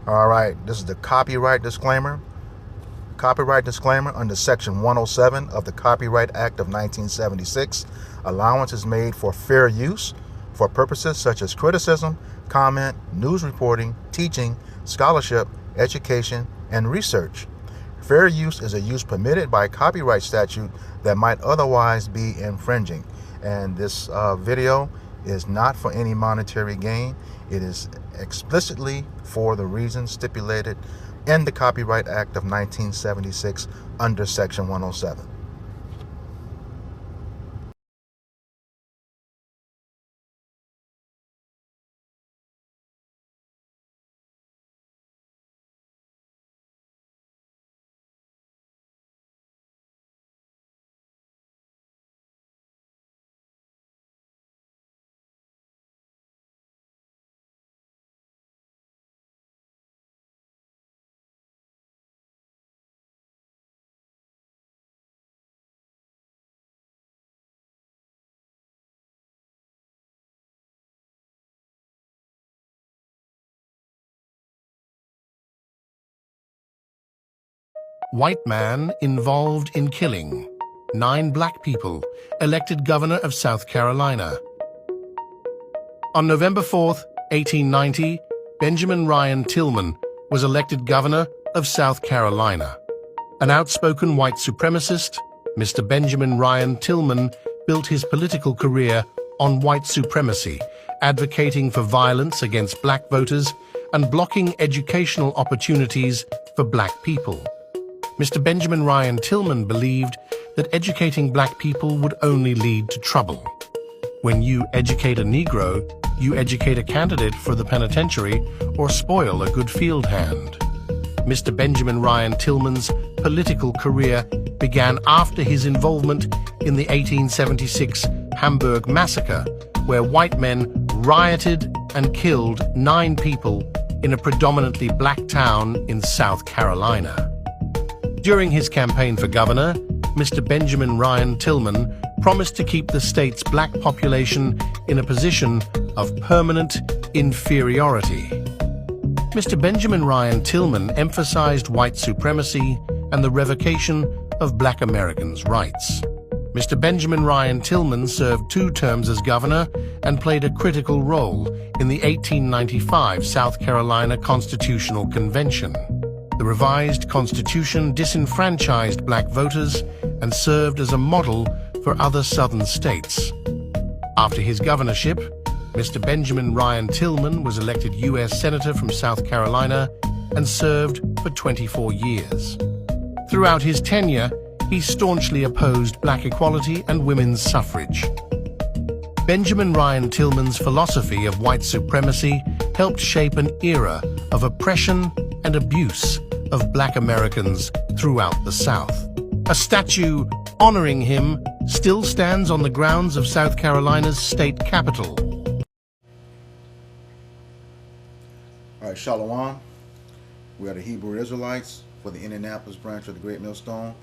All right, this is the copyright disclaimer. Copyright disclaimer under Section 107 of the Copyright Act of 1976. Allowance is made for fair use for purposes such as criticism, comment, news reporting, teaching, scholarship, education, and research. Fair use is a use permitted by copyright statute that might otherwise be infringing. And this video is not for any monetary gain. It is explicitly for the reasons stipulated in the Copyright Act of 1976 under Section 107. White man involved in killing 9 black people, elected governor of South Carolina. On November 4th, 1890, Benjamin Ryan Tillman was elected governor of South Carolina. An outspoken white supremacist, Mr. Benjamin Ryan Tillman built his political career on white supremacy, advocating for violence against black voters and blocking educational opportunities for black people. Mr. Benjamin Ryan Tillman believed that educating black people would only lead to trouble. When you educate a Negro, you educate a candidate for the penitentiary or spoil a good field hand. Mr. Benjamin Ryan Tillman's political career began after his involvement in the 1876 Hamburg Massacre, where white men rioted and killed 9 people in a predominantly black town in South Carolina. During his campaign for governor, Mr. Benjamin Ryan Tillman promised to keep the state's black population in a position of permanent inferiority. Mr. Benjamin Ryan Tillman emphasized white supremacy and the revocation of black Americans' rights. Mr. Benjamin Ryan Tillman served 2 terms as governor and played a critical role in the 1895 South Carolina Constitutional Convention. The revised constitution disenfranchised black voters and served as a model for other southern states. After his governorship, Mr. Benjamin Ryan Tillman was elected U.S. Senator from South Carolina and served for 24 years. Throughout his tenure, he staunchly opposed black equality and women's suffrage. Benjamin Ryan Tillman's philosophy of white supremacy helped shape an era of oppression and abuse of black Americans throughout the South. A statue honoring him still stands on the grounds of South Carolina's state capitol. All right, Shalom. We are the Hebrew Israelites for the Indianapolis branch of the Great Millstone.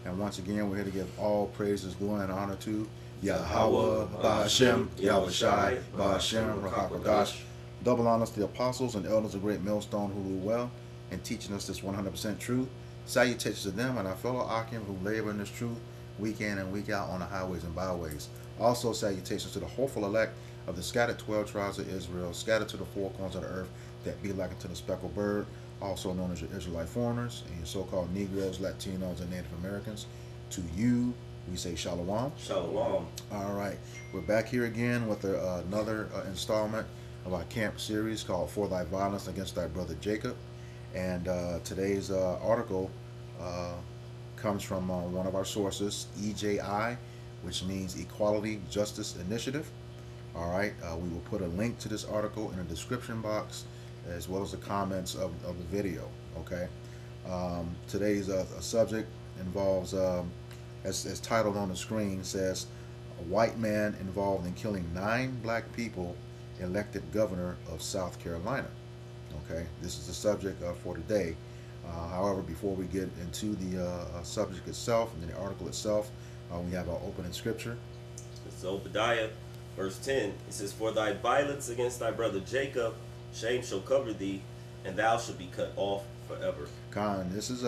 And once again, we're here to give all praises, glory, and honor to Yahweh, Ba'ashem, Yahweh Shai, Ba'ashem, Rakakwadash. Double honors to the apostles and elders of Great Millstone who rule well and teaching us this 100% truth. Salutations to them and our fellow Akim who labor in this truth week in and week out on the highways and byways. Also salutations to the hopeful elect of the scattered 12 tribes of Israel, scattered to the 4 corners of the earth that be like unto the speckled bird, also known as your Israelite foreigners and your so-called Negroes, Latinos, and Native Americans. To you, we say Shalom. Shalom. All right, we're back here again with another installment of our camp series called For Thy Violence Against Thy Brother Jacob. And today's article comes from one of our sources, EJI, which means Equality Justice Initiative. All right, we will put a link to this article in the description box as well as the comments of the video. Okay, today's subject involves, as titled on the screen, says, a white man involved in killing 9 black people elected governor of South Carolina. Okay, this is the subject for today. However, before we get into the subject itself and the article itself, we have our opening scripture. It's Obadiah, verse 10. It says, "For thy violence against thy brother Jacob, shame shall cover thee, and thou shalt be cut off forever. Khan, this is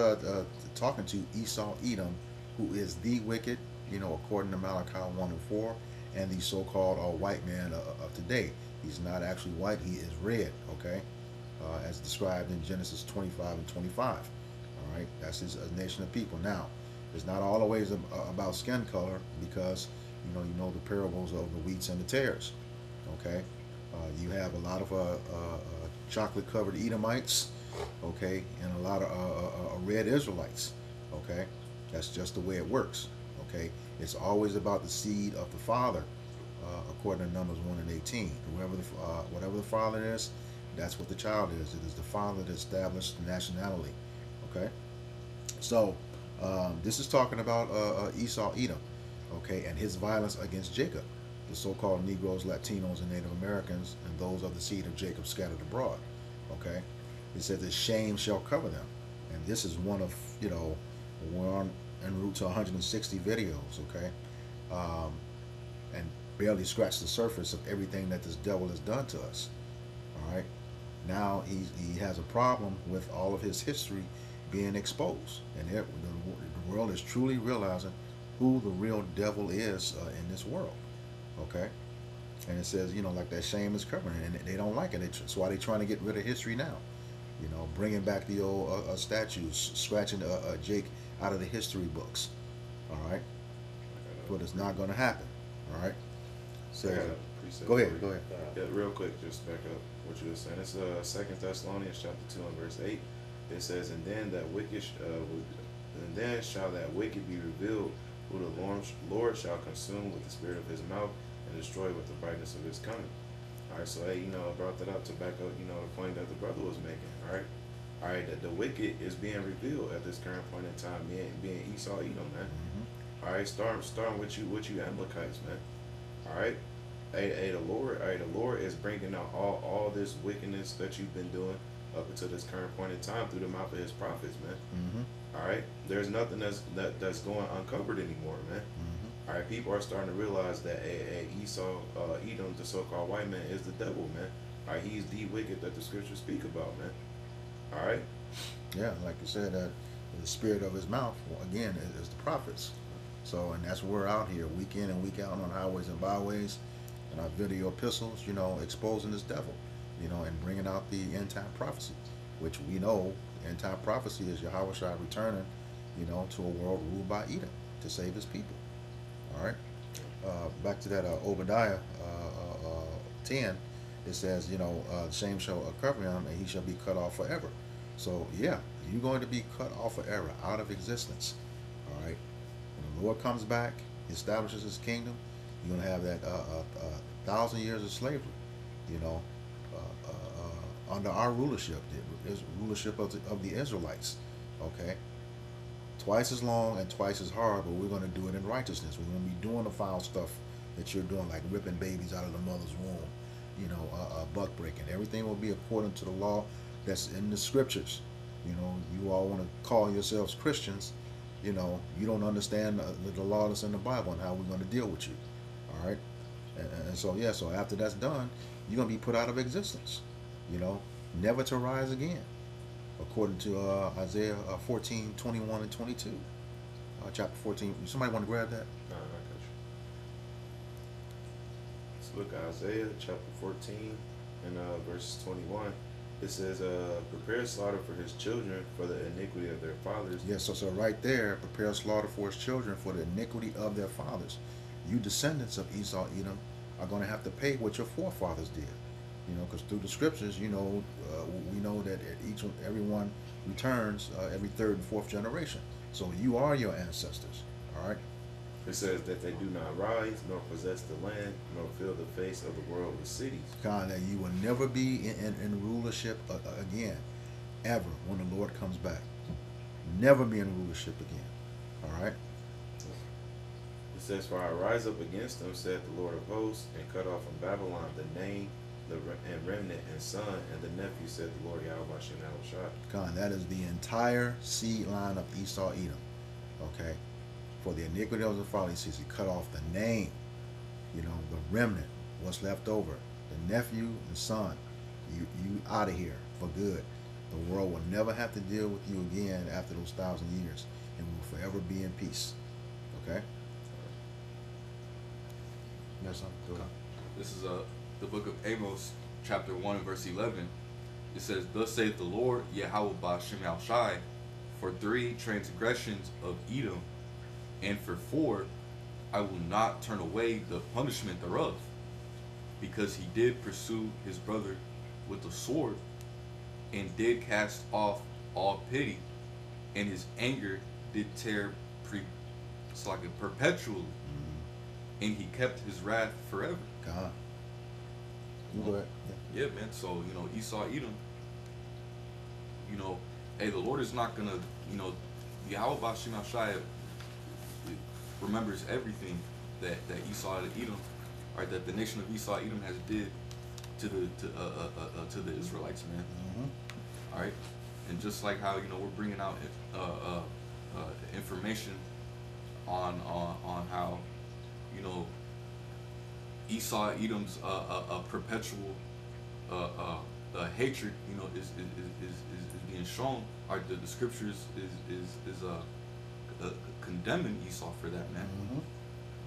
talking to Esau Edom, who is the wicked, according to Malachi 1 and 4, and the so-called white man of today. He's not actually white, he is red, okay? As described in Genesis 25 and 25. All right, that's his nation of people. Now, it's not always about skin color, because you know the parables of the wheats and the tares. Okay, you have a lot of chocolate-covered Edomites, okay, and a lot of red Israelites. Okay, that's just the way it works. Okay, it's always about the seed of the father, according to Numbers 1 and 18. Whatever the father is, that's what the child is. It is the father that established the nationality. Okay, so this is talking about Esau Edom, okay, and his violence against Jacob, the so-called Negroes, Latinos, and Native Americans, and those of the seed of Jacob scattered abroad. Okay, it says that shame shall cover them, and this is one of, we're on en route to 160 videos. Okay, and barely scratched the surface of everything that this devil has done to us. All right, now he has a problem with all of his history being exposed, and the world is truly realizing who the real devil is in this world. Okay, and it says, like that shame is covering, and they don't like it. That's why they're trying to get rid of history now. Bringing back the old statues, scratching Jake out of the history books. All right, but it's not going to happen. All right. So go ahead. Yeah, real quick, just back up what you were saying. It's 2 Thessalonians chapter 2 and verse 8. It says, and then shall that wicked be revealed, who the Lord shall consume with the spirit of his mouth and destroy with the brightness of his coming. All right, so hey, I brought that up to back up, the point that the brother was making. All right, that the wicked is being revealed at this current point in time, being Esau Edom, man. Mm-hmm. All right, starting with you Amalekites, man. All right. Hey, the Lord is bringing out all this wickedness that you've been doing up until this current point in time through the mouth of his prophets, man. Mm-hmm. All right, there's nothing that's going uncovered anymore, man. Mm-hmm. All right, people are starting to realize that Esau, Edom, the so-called white man, is the devil, man. All right, he's the wicked that the scriptures speak about, man. All right. Yeah, like you said, the spirit of his mouth, again, is the prophets. So, and that's where we're out here week in and week out on highways and byways, and our video epistles, exposing this devil, and bringing out the end time prophecy, which we know end time prophecy is Yahweh Shai returning, to a world ruled by Edom to save his people. All right. Back to that Obadiah 10, it says, shame shall cover him and he shall be cut off forever. So yeah, you're going to be cut off forever, out of existence. All right. When the Lord comes back, he establishes his kingdom, you're going to have that 1,000 years of slavery, under our rulership, the rulership of the Israelites. Okay, twice as long and twice as hard, but we're going to do it in righteousness. We're going to be doing the foul stuff that you're doing, like ripping babies out of the mother's womb, buck breaking. Everything will be according to the law that's in the scriptures. You all want to call yourselves Christians. You don't understand the law that's in the Bible and how we're going to deal with you. All right, and so yeah, so after that's done, you're going to be put out of existence. Never to rise again, according to Isaiah 14, 21 and 22. Chapter 14. Somebody want to grab that? No, I got you. Let's look at Isaiah chapter 14 and verse 21. It says, prepare slaughter for his children for the iniquity of their fathers. Yes, so right there, prepare slaughter for his children for the iniquity of their fathers. You descendants of Esau Edom are going to have to pay what your forefathers did. Because through the scriptures, we know that everyone returns every third and fourth generation. So you are your ancestors. All right. It says that they do not rise, nor possess the land, nor fill the face of the world with cities. God, that you will never be in rulership again, ever, when the Lord comes back. Never be in rulership again. All right. It says, for I rise up against them, said the Lord of hosts, and cut off from Babylon the name, and remnant and son and the nephew, said the Lord Yahweh Shem Shai. God, that is the entire seed line of Esau Edom. Okay, for the iniquity of the father, he says he cut off the name, the remnant, what's left over, the nephew and son, you out of here for good. The world will never have to deal with you again after those 1,000 years, and will forever be in peace. Okay? Yes, sir. Go ahead. This is the book of Amos, chapter 1 and verse 11. It says, "Thus saith the Lord, Yahweh Ba'Shem Al Shai, for 3 transgressions of Edom, and for 4, I will not turn away the punishment thereof, because he did pursue his brother with the sword, and did cast off all pity, and his anger did tear perpetually, and he kept his wrath forever." God. You go ahead. Yeah, man. So, Esau, Edom, hey, the Lord is not gonna, Yahweh Ba'Shem Al Shai remembers everything that Esau and Edom, or that the nation of Esau, Edom has did to the Israelites, man. Mm-hmm. All right, and just like how we're bringing out information on how Esau, Edom's perpetual hatred, is being shown. Or the scriptures is condemning Esau for that, man.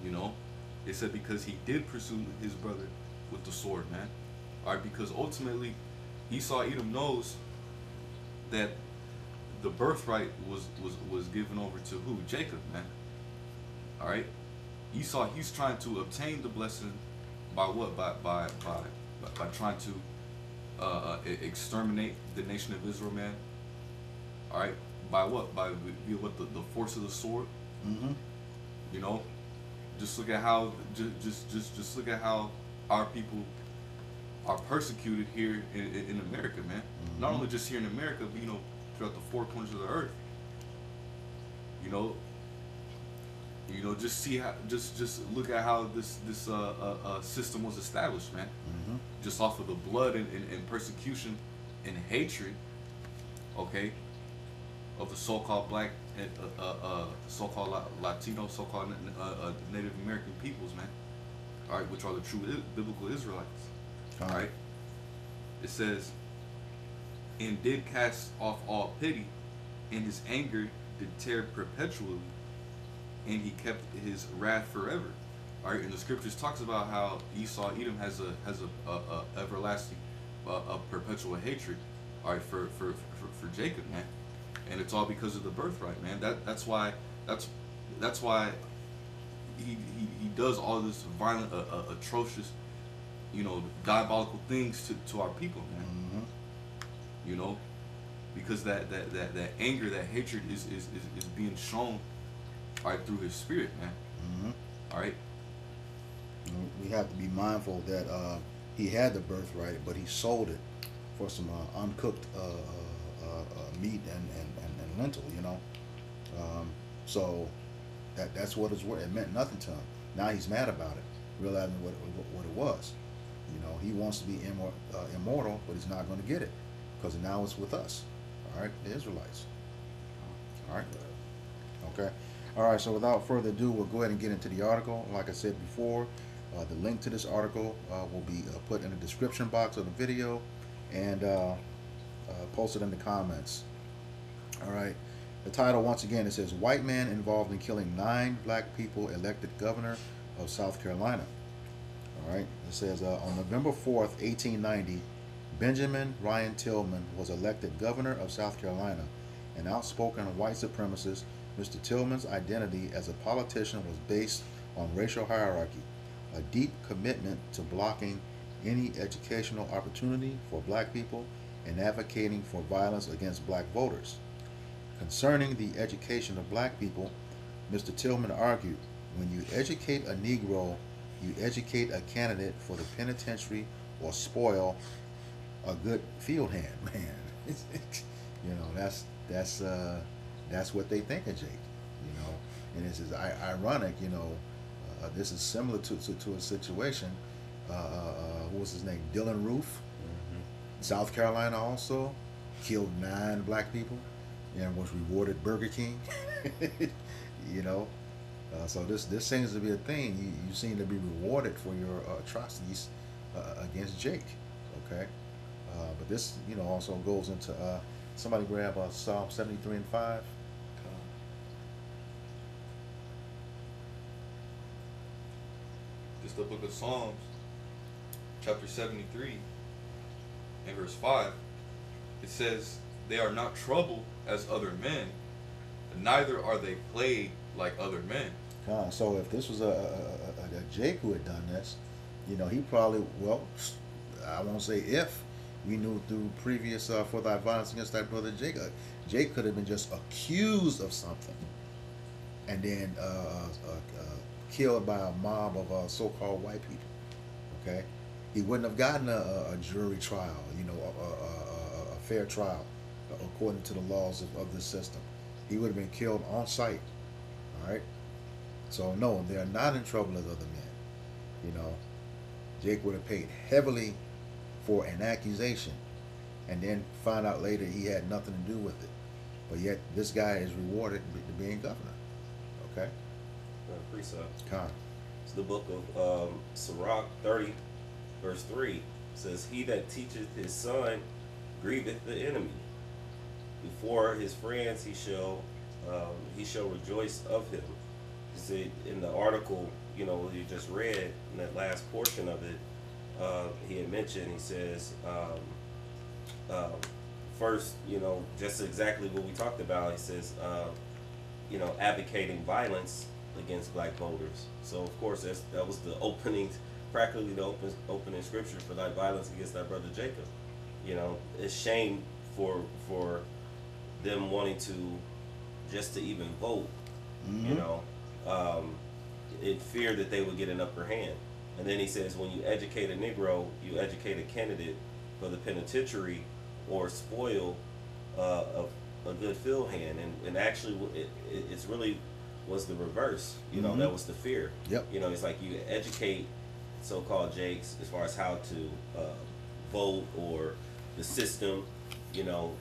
Mm-hmm. It said because he did pursue his brother with the sword, man. All right, because ultimately Esau, Edom knows that the birthright was given over to who? Jacob, man. All right, Esau, he's trying to obtain the blessing by what? By trying to exterminate the nation of Israel, man. All right, by what? By the force of the sword. Mm-hmm. Just look at how just look at how our people are persecuted here in America, man. Mm-hmm. Not only just here in America, but throughout the 4 corners of the earth. Just see how just look at how this system was established, man. Mm-hmm. Just off of the blood and persecution and hatred, okay, of the so-called black and so-called Latino, so-called Native American peoples, man. All right, which are the true biblical Israelites. All right. It says, "And did cast off all pity, and his anger did tear perpetually, and he kept his wrath forever." All right, and the scriptures talks about how Esau, Edom has a everlasting, a perpetual hatred. All right, for Jacob, man, and it's all because of the birthright, man. That's why he does all this violent, atrocious, diabolical things to our people, man. Mm-hmm. Because that anger, that hatred is being shown, all right, through his spirit, man. Mm-hmm. All right. We have to be mindful that he had the birthright, but he sold it for some uncooked meat and lentil, so that's what it's worth. It meant nothing to him. Now he's mad about it, realizing what it was. He wants to be immortal, but he's not going to get it because now it's with us. All right, the Israelites. All right. Okay. All right. So without further ado, we'll go ahead and get into the article. Like I said before, the link to this article will be put in the description box of the video and posted in the comments. All right. The title, once again, it says, "White Man Involved in Killing 9 Black People Elected Governor of South Carolina." All right. It says, on November 4th, 1890, Benjamin Ryan Tillman was elected governor of South Carolina. An outspoken white supremacist, Mr. Tillman's identity as a politician was based on racial hierarchy, a deep commitment to blocking any educational opportunity for black people, and advocating for violence against black voters. Concerning the education of black people, Mr. Tillman argued, "When you educate a Negro, you educate a candidate for the penitentiary or spoil a good field hand." Man, that's what they think of Jake. And it's just ironic. This is similar to a situation. What was his name? Dylan Roof, South Carolina, also killed 9 black people and was rewarded Burger King. So this seems to be a thing. You seem to be rewarded for your atrocities against Jake. Okay. But this, also goes into somebody grab Psalm 73 and 5. This is the book of Psalms, chapter 73, and verse 5. It says, "They are not troubled as other men, neither are they plagued like other men." So if this was a Jake who had done this, he probably, well, I won't say if, we knew through previous for thy violence against thy brother Jacob, Jake could have been just accused of something, and then killed by a mob of so-called white people. Okay, he wouldn't have gotten a jury trial, a fair trial according to the laws of this system. He would have been killed on sight. All right. So no, they are not in trouble as other men. Jake would have paid heavily for an accusation, and then find out later he had nothing to do with it. But yet this guy is rewarded to being governor. Okay. Precept. Con. It's the book of Sirach 30, verse 3. It says, "He that teacheth his son grieveth the enemy. Before his friends he shall rejoice of him." You see, in the article, you just read, in that last portion of it, he had mentioned, he says, first, just exactly what we talked about. He says, advocating violence against black voters. So of course that was the opening, practically the opening scripture for thy violence against thy brother Jacob. It's shame for them wanting to just to even vote. In fear that they would get an upper hand. And then he says, when you educate a Negro, you educate a candidate for the penitentiary or spoil a good field hand. And actually, it's really was the reverse. That was the fear. Yep. It's like you educate so-called Jakes as far as how to vote or the system.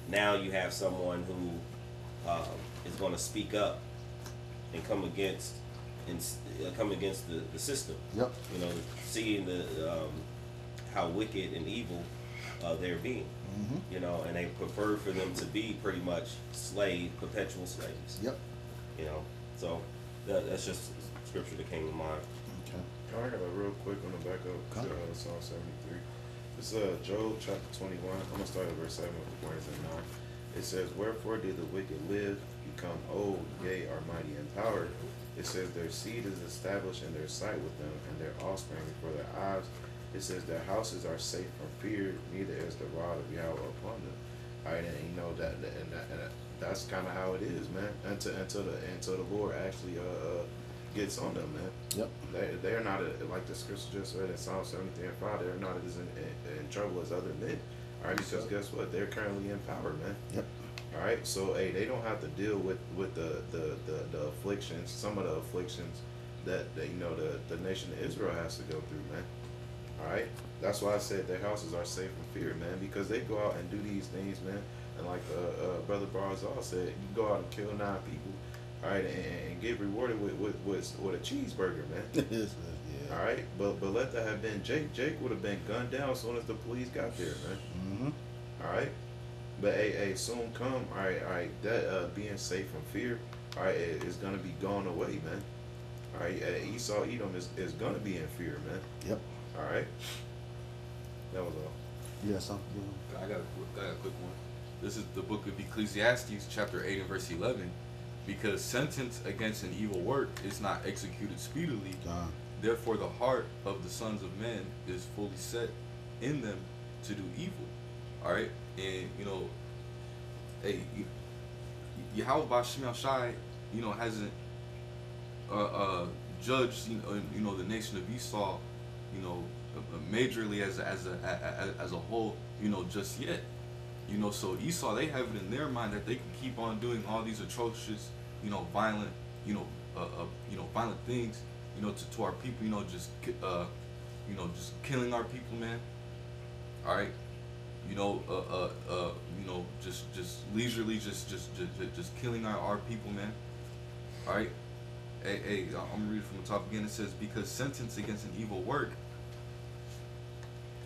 Now you have someone who is going to speak up and come against the system. Yep. Seeing the how wicked and evil they're being. And they prefer for them to be pretty much perpetual slaves. Yep. So that's just scripture that came to mind. Okay. I got a real quick on the back of Psalm 73. It's Job chapter 21. I'm gonna start at verse 7 before it's in 9. It says, "Wherefore did the wicked live, become old, yea, are mighty in power? It says, their seed is established in their sight with them, and their offspring before their eyes. It says, their houses are safe from fear, neither is the rod of Yahweh upon them." All right, and that's kind of how it is, man. Until the Lord actually gets on them, man. Yep. They're not like the scripture just said in Psalm 73 and 5. They're not as in trouble as other men. All right, because guess what? They're currently in power, man. Yep. All right, so they don't have to deal with the afflictions, some of the afflictions that the nation of Israel has to go through, man. All right, that's why I said their houses are safe from fear, man, because they go out and do these things, man. And like Brother Barzal said, you go out and kill 9 people, all right, and get rewarded with a cheeseburger, man. Yeah. All right, but let that have been Jake. Jake would have been gunned down as soon as the police got there, man. All right. But soon come, all right, that being safe from fear, all right, is gonna be gone away, man. All right, Esau, Edom is gonna be in fear, man. Yep. All right, that was all. Yes, I got a quick one. This is the book of Ecclesiastes, chapter 8 and verse 11. "Because sentence against an evil work is not executed speedily, therefore the heart of the sons of men is fully set in them to do evil." All right, and Yahweh Bashim Shai, hasn't judged the nation of Esau, majorly as a whole, just yet. So Esau, they have it in their mind that they can keep on doing all these atrocious, violent, violent things, to our people, just killing our people, man. All right, just leisurely, just killing our people, man. All right. I'm gonna read it from the top again. It says, "Because sentence against an evil work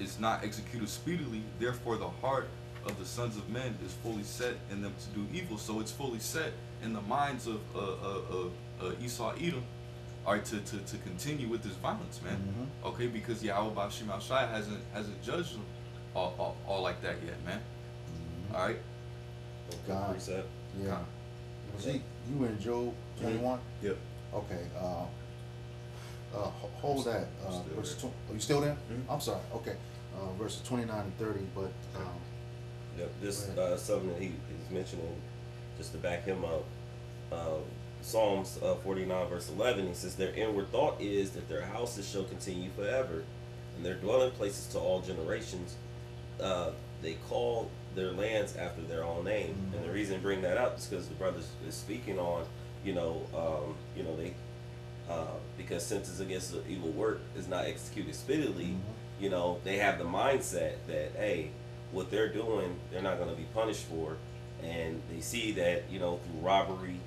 is not executed speedily, therefore the heart of the sons of men is fully set in them to do evil. So it's fully set in the minds of Esau, Edom, all right, to continue with this violence, man. Mm-hmm. Okay, because Yahweh Bashim Al Shai hasn't judged them all like that yet, man. Mm-hmm. All right. God. Precept. Yeah. God. Was he? You were in Job 21? Yep. Okay. Hold that. I'm still Verse there. Are you still there? Mhm. I'm sorry. Okay. Verses 29 and 30. But Yep, this Go something that he's mentioning, just to back him up. Psalms 49 verse 11, he says, "Their inward thought is that their houses shall continue forever, and their dwelling places to all generations. They call their lands after their own name." Mhm. And the reason I bring that up is because the brother is speaking on, they because sentence against the evil work is not executed speedily. Mhm. They have the mindset that, hey, what they're doing, they're not going to be punished for, and they see that through robbery,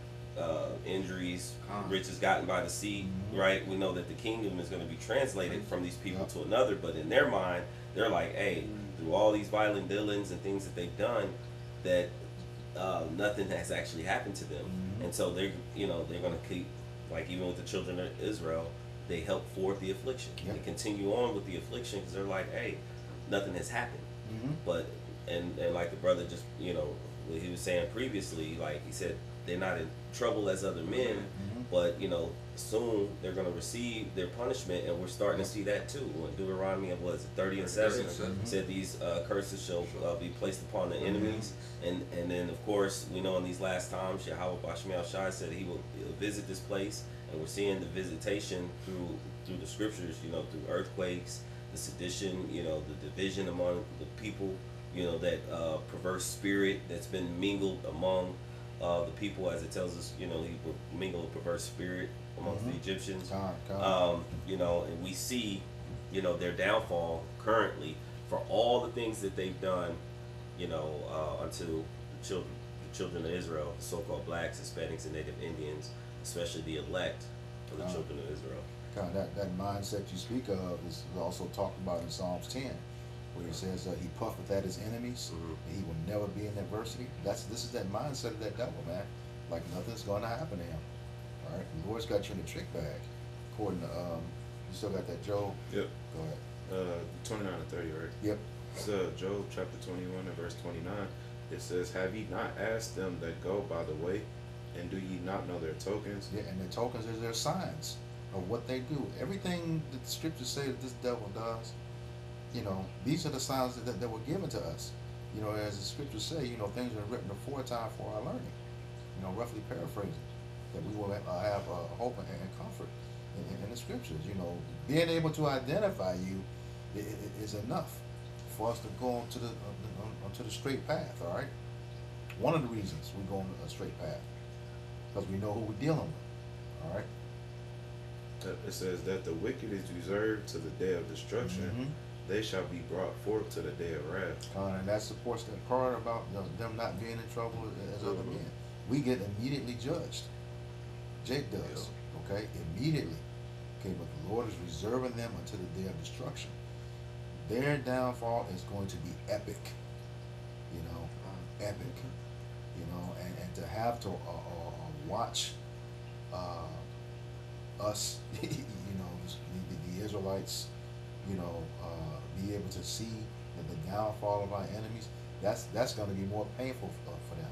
injuries, Con. riches gotten by the sea, Mhm. right? We know that the kingdom is going to be translated from these people Yep. to another, but in their mind, they're like, hey, through all these violent dealings and things that they've done, that nothing has actually happened to them, Mhm. and so they're going to keep, like even with the children of Israel, they help forth the affliction. Yep. They continue on with the affliction because they're like, hey, nothing has happened. Mhm. But and like the brother just what he was saying previously, like he said, they're not in trouble as other men, Mhm. but soon they're going to receive their punishment, and we're starting to see that too. When Deuteronomy of 30 and 7 said these curses shall be placed upon the enemies, and then of course we know in these last times Yahweh Bashmiel Shai said he will visit this place, and we're seeing the visitation through the scriptures, through earthquakes, the sedition, the division among the people, that perverse spirit that's been mingled among the people, as it tells us, he will mingle a perverse spirit amongst the Mhm. Egyptians. God. And we see, their downfall currently for all the things that they've done, unto the children of Israel, the so-called blacks, Hispanics, and Native Indians, especially the elect of the children of Israel. God, that mindset you speak of is also talked about in Psalms 10, where he says he puffeth at his enemies, Mhm. and he will never be in adversity. This is that mindset of that devil, man. Like nothing's going to happen to him. All right, the Lord's got you in the trick bag. According to you still got that Job. Yep. Go ahead. 29 and 30, right? Yep. So Job chapter 21 and verse 29, it says, "Have ye not asked them that go by the way, and do ye not know their tokens?" Yeah, and the tokens is their signs of what they do. Everything that the scriptures say that this devil does, these are the signs that were given to us. As the scriptures say, things are written aforetime for our learning. Roughly paraphrasing, that we will have hope and comfort in the scriptures. Being able to identify you is enough for us to go onto the straight path. All right. One of the reasons we go on a straight path, because we know who we're dealing with. All right. It says that the wicked is reserved to the day of destruction. Mhm. They shall be brought forth to the day of wrath. And that supports that part about them not being in trouble as other Mhm. men. We get immediately judged. Jake does. Okay, immediately. Okay, but the Lord is reserving them until the day of destruction. Their downfall is going to be epic. Epic. And to have to watch us, the Israelites, be able to see the downfall of our enemies, that's going to be more painful for them.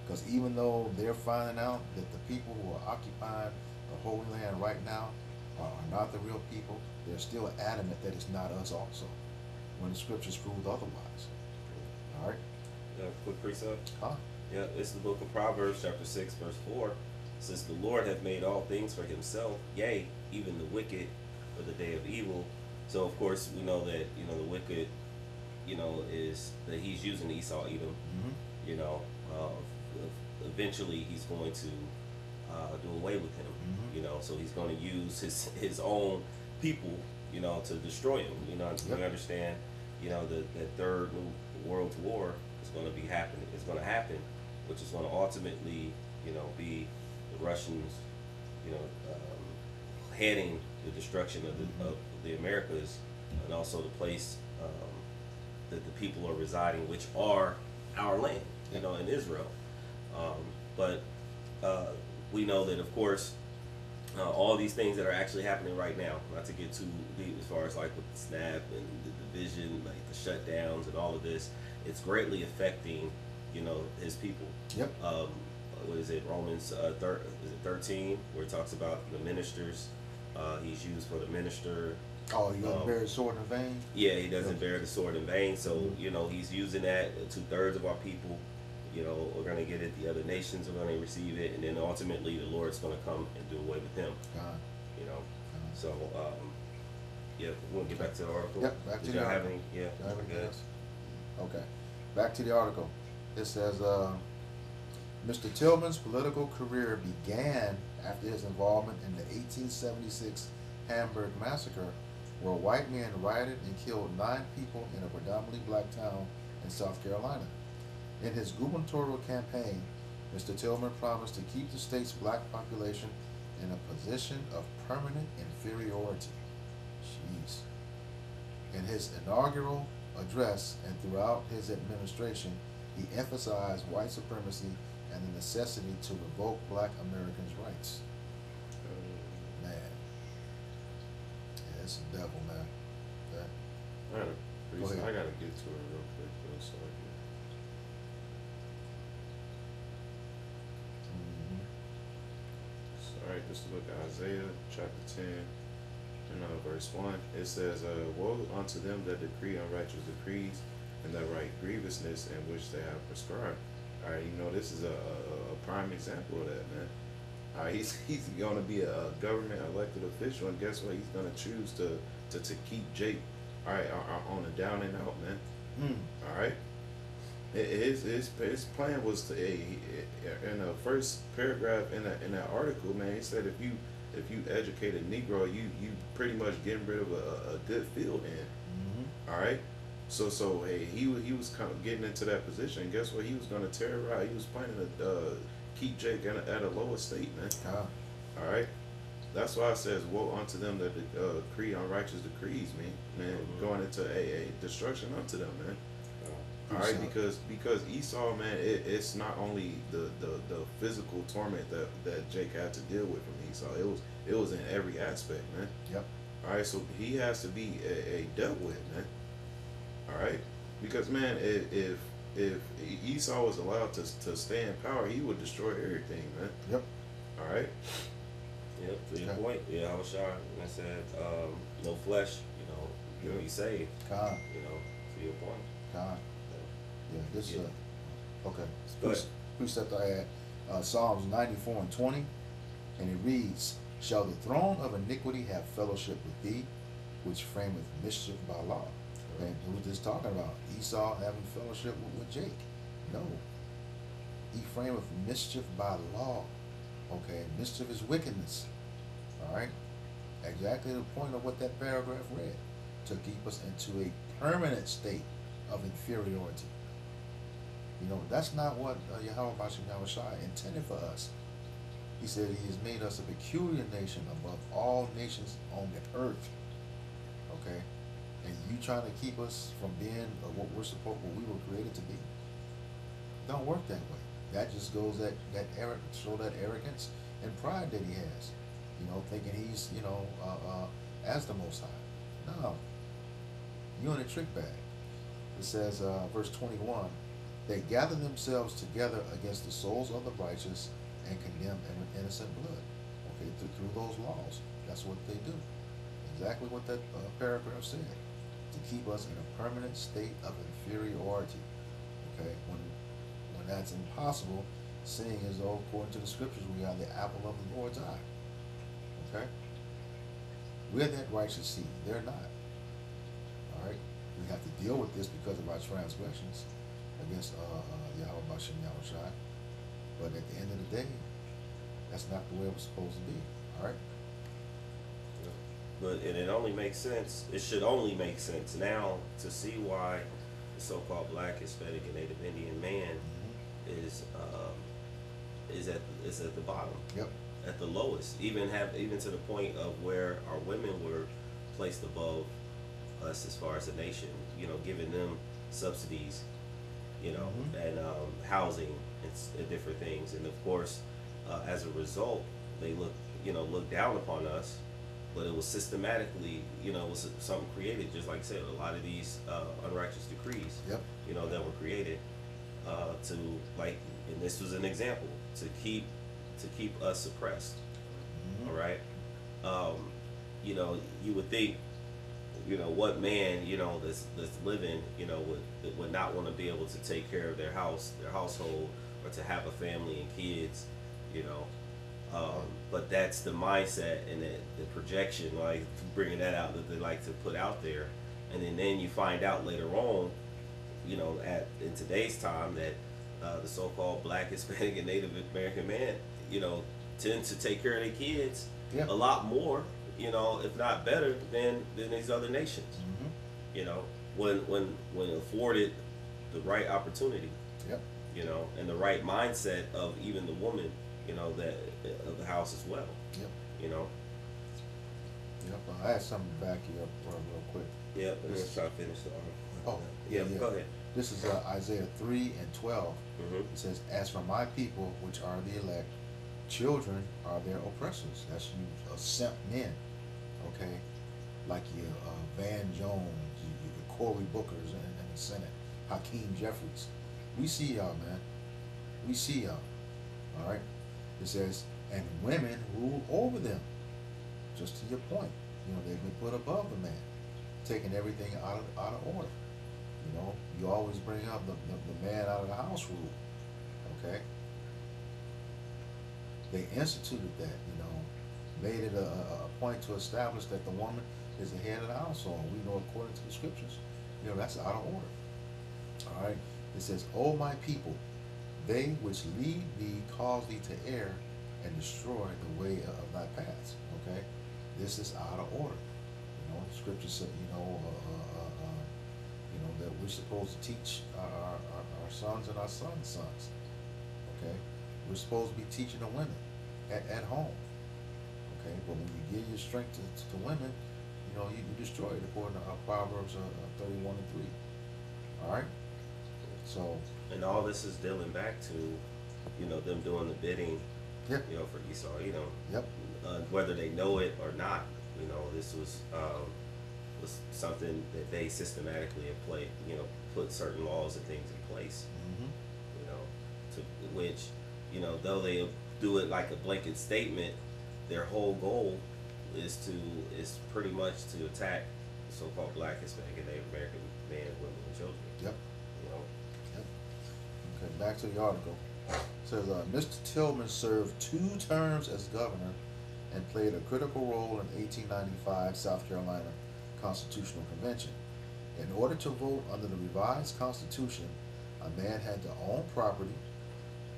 Because even though they're finding out that the people who are occupying the Holy Land right now are not the real people, they're still adamant that it's not us also, when the scriptures prove otherwise. All right? Quick precept. Huh? Yeah, it's the book of Proverbs, chapter 6, verse 4. It says, "The Lord hath made all things for himself, yea, even the wicked for the day of evil." So, of course, we know that, the wicked, is that he's using Esau, Edom. Mm-hmm. Eventually he's going to do away with him, Mhm. so he's going to use his own people, to destroy him. Yep. We understand, that third new world war is going to happen, which is going to ultimately, be the Russians, heading the destruction of the Americas, and also the place that the people are residing, which are our land, in Israel. But we know that, of course, all these things that are actually happening right now, not to get too deep as far as like with the snap and the division, like the shutdowns and all of this, it's greatly affecting, his people. Yep. What is it, Romans 13, where it talks about the ministers. He's used for the minister. Oh, you gonna bear the sword in vain? Yeah, he doesn't bear the sword in vain. So, he's using that. 2/3 of our people, are going to get it. The other nations are going to receive it. And then ultimately the Lord's going to come and do away with them. God. So, yeah, we'll get back to the article. Yep, back to Did the y'all have article. any? Yeah, Y'all have anything good. else? Okay. Back to the article. It says, Mr. Tillman's political career began after his involvement in the 1876 Hamburg massacre, where white men rioted and killed 9 people in a predominantly black town in South Carolina. In his gubernatorial campaign, Mr. Tillman promised to keep the state's black population in a position of permanent inferiority. Jeez. In his inaugural address and throughout his administration, he emphasized white supremacy and the necessity to revoke black Americans' rights. Man. Yeah, it's the devil, man. That, Go ahead. I gotta get to it real quick, though, so I can. All right, this is the book of Isaiah, chapter 10, and verse 1. It says, Woe unto them that decree unrighteous decrees, and that write grievousness in which they have prescribed. All right, this is a prime example of that, man. All right, he's going to be a government elected official, and guess what? He's going to choose to keep Jake, all right, on the down and out, man. All right. His plan was to, in the first paragraph in that article, man, he said if you educate a Negro, you pretty much getting rid of a good field hand. All right. So hey, he was kind of getting into that position. And guess what? He was going to terrorize. He was planning to keep Jake at a lower state, man. All right. That's why it says, "Woe unto them that decree unrighteous decrees," man, going into a destruction unto them, man. All right, because Esau, man, it's not only the physical torment that Jake had to deal with from Esau. It was in every aspect, man. Yep. All right, so he has to be a dealt with, man. All right, because man, if Esau was allowed to stay in power, he would destroy everything, man. Yep. All right. Yep. To your point, I was shy when I said no flesh, you'll be saved. God. To your point. God. Yeah, this okay. Go ahead. Precept I had Psalms 94:20, and it reads, "Shall the throne of iniquity have fellowship with thee, which frameth mischief by law?" And who was this talking about? Esau having fellowship with Jake? No. He frameth mischief by law. Okay, mischief is wickedness. All right, exactly the point of what that paragraph read, to keep us into a permanent state of inferiority. That's not what Yahweh Shai intended for us. He said he has made us a peculiar nation above all nations on the earth. Okay? And you trying to keep us from being what we were created to be. Don't work that way. That just goes show that arrogance and pride that he has. Thinking he's, as the Most High. No. You're in a trick bag. It says, verse 21, "They gather themselves together against the souls of the righteous and condemn innocent blood." Okay, through those laws. That's what they do. Exactly what that paragraph said. To keep us in a permanent state of inferiority. Okay, when that's impossible, seeing as though, according to the scriptures, we are the apple of the Lord's eye. Okay? We're that righteous seed. They're not. All right? We have to deal with this because of our transgressions against Yahweh Bashem Yahushai. But at the end of the day, that's not the way it was supposed to be. All right? And it only makes sense. It should only make sense now to see why the so-called Black, Hispanic, and Native Indian man is at the bottom. Yep. At the lowest, even to the point of where our women were placed above us as far as a nation. giving them subsidies, and housing and different things. And of course, as a result, they look down upon us. But it was systematically, it was something created, just like I said, a lot of these unrighteous decrees, Yep. that were created to, like, and this was an example to keep us suppressed. All right. You would think, what man, that's living, would not want to be able to take care of their household, or to have a family and kids, you know. But that's the mindset and the projection, like bringing that out, that they like to put out there, and then you find out later on, in today's time, that the so-called Black, Hispanic, and Native American man, tend to take care of their kids Yeah. a lot more, if not better than these other nations. When afforded the right opportunity, Yep. and the right mindset of even the woman, that of the house as well. Yep. You know. Yep. I had something to back you up real quick. Yeah, let's try to finish the article. Oh, Yeah, yeah. go ahead. This is Isaiah 3:12. Mm-hmm. It says, "As for my people, which are the elect, children are their oppressors." That's you, sent men, okay? Like your Van Jones, your Cory Bookers in the Senate, Hakeem Jeffries. We see y'all, man. We see y'all. All right? It says, "And women rule over them." Just to your point, they've been put above the man, taking everything out of order. You always bring up the man out of the house rule, okay? They instituted that, made it a point to establish that the woman is the head of the household. We know according to the scriptures, that's out of order. All right? It says, "O my people, they which lead thee cause thee to err and destroy the way of thy paths." Okay? This is out of order. Scripture said, that we're supposed to teach our sons and our sons' sons. Okay? We're supposed to be teaching the women at home. Okay? But when you give your strength to women, you destroy it, according to Proverbs 31:3. All right? So. And all this is dealing back to, them doing the bidding, Yeah. For Esau, Yep. Whether they know it or not, this was something that they systematically have put certain laws and things in place, Mm-hmm. to which, though they do it like a blanket statement, their whole goal is pretty much to attack the so-called Black, Hispanic, and Native American men, women, and children. Yep. You know. Yep. Okay, back to the article. It says, Mr. Tillman served 2 terms as governor and played a critical role in 1895 South Carolina Constitutional Convention. In order to vote under the revised Constitution, a man had to own property,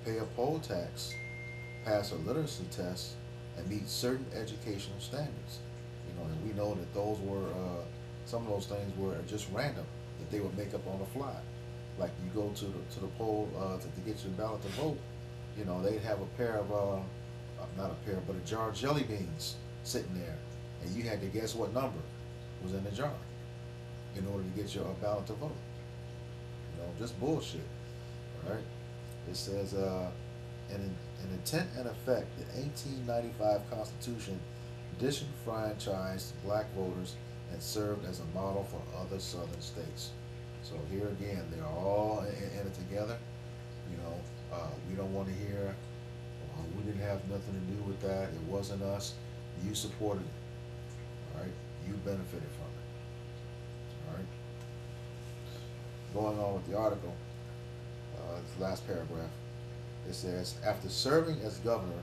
pay a poll tax, pass a literacy test, and meet certain educational standards. And we know that those were some of those things were just random, that they would make up on the fly. Like you go to the poll to get your ballot to vote, they'd have a pair of not a pair, but a jar of jelly beans sitting there, and you had to guess what number was in the jar in order to get your ballot to vote. Just bullshit. All right. It says, in intent and effect, the 1895 Constitution disenfranchised black voters and served as a model for other southern states. So here again, they're all in it together. We don't want to hear, we didn't have nothing to do with that. It wasn't us. You supported it. All right. You benefited from it. All right. Going on with the article, this last paragraph. It says, after serving as governor,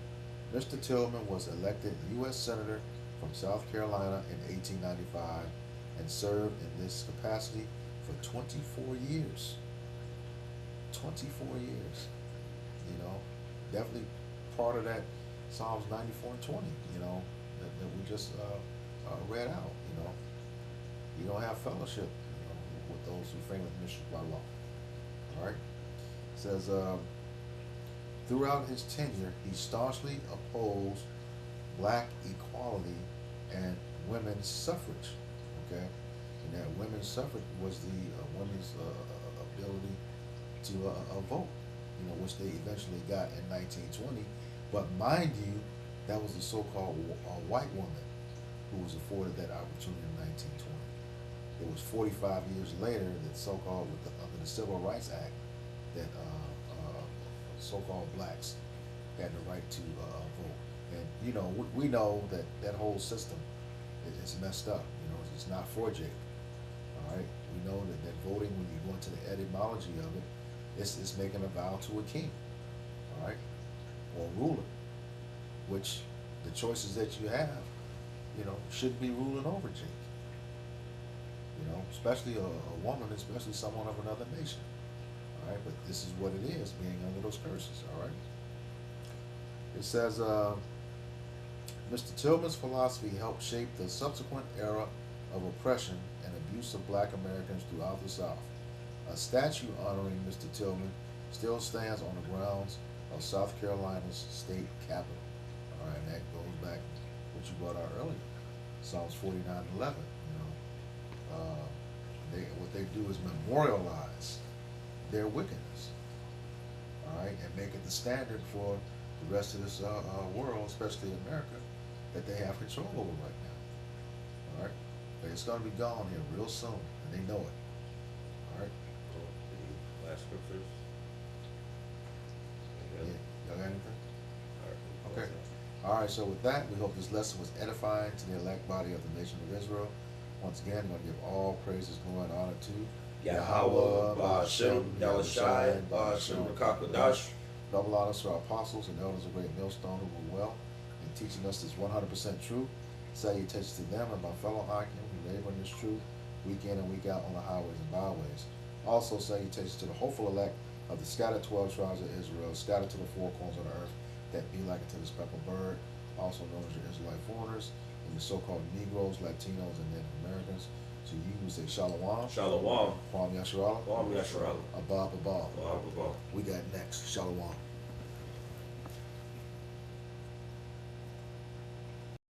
Mr. Tillman was elected U.S. Senator from South Carolina in 1895 and served in this capacity for 24 years. 24 years. Definitely part of that Psalms 94 and 20, that we just read out. You don't have fellowship, with those who frame administered by law. All right. It says, throughout his tenure, he staunchly opposed black equality and women's suffrage. Okay. and that women's suffrage was the women's ability to vote, which they eventually got in 1920. But mind you, that was the so-called white woman who was afforded that opportunity in 1920. It was 45 years later that so-called, under the Civil Rights Act, that so-called blacks had the right to vote. And we know that that whole system is messed up. It's not for Jake. All right, we know that voting, when you go into the etymology of it, it's making a vow to a king. All right, or ruler, which the choices that you have, should be ruling over Jake. Especially a woman, especially someone of another nation. All right, but this is what it is, being under those curses. All right. It says, Mr. Tillman's philosophy helped shape the subsequent era of oppression and abuse of black Americans throughout the South. A statue honoring Mr. Tillman still stands on the grounds of South Carolina's state capitol. All right, and that goes back to what you brought out earlier, Psalms 49:11. What they do is memorialize their wickedness. All right, and make it the standard for the rest of this world, especially America, that they have control over right now. All right, but it's going to be gone here real soon, and they know it. All right. The last scriptures. Yeah. Y'all got anything? All right. Okay. All right. So with that, we hope this lesson was edifying to the elect body of the nation of Israel. Once again, I'm going to give all praises, glory, and honor to Yahweh, Ba'ashem, Yahushai, Ba'ashem, Rakakadash. Double honors to our apostles and elders of Great Millstone who were well in teaching us this 100% truth. Salutations to them and my fellow Akim who labor in this truth week in and week out on the highways and byways. Also salutations to the hopeful elect of the scattered 12 tribes of Israel, scattered to the four corners of the earth, that be like unto the speckled bird, also known as your Israelite foreigners, and the so-called Negroes, Latinos, and Native Americans. To you who say Shalom. Shalom. Kwam Yasharala. Kwam Yasharala. Abab Abab. Abab Abab. We got next. Shalom.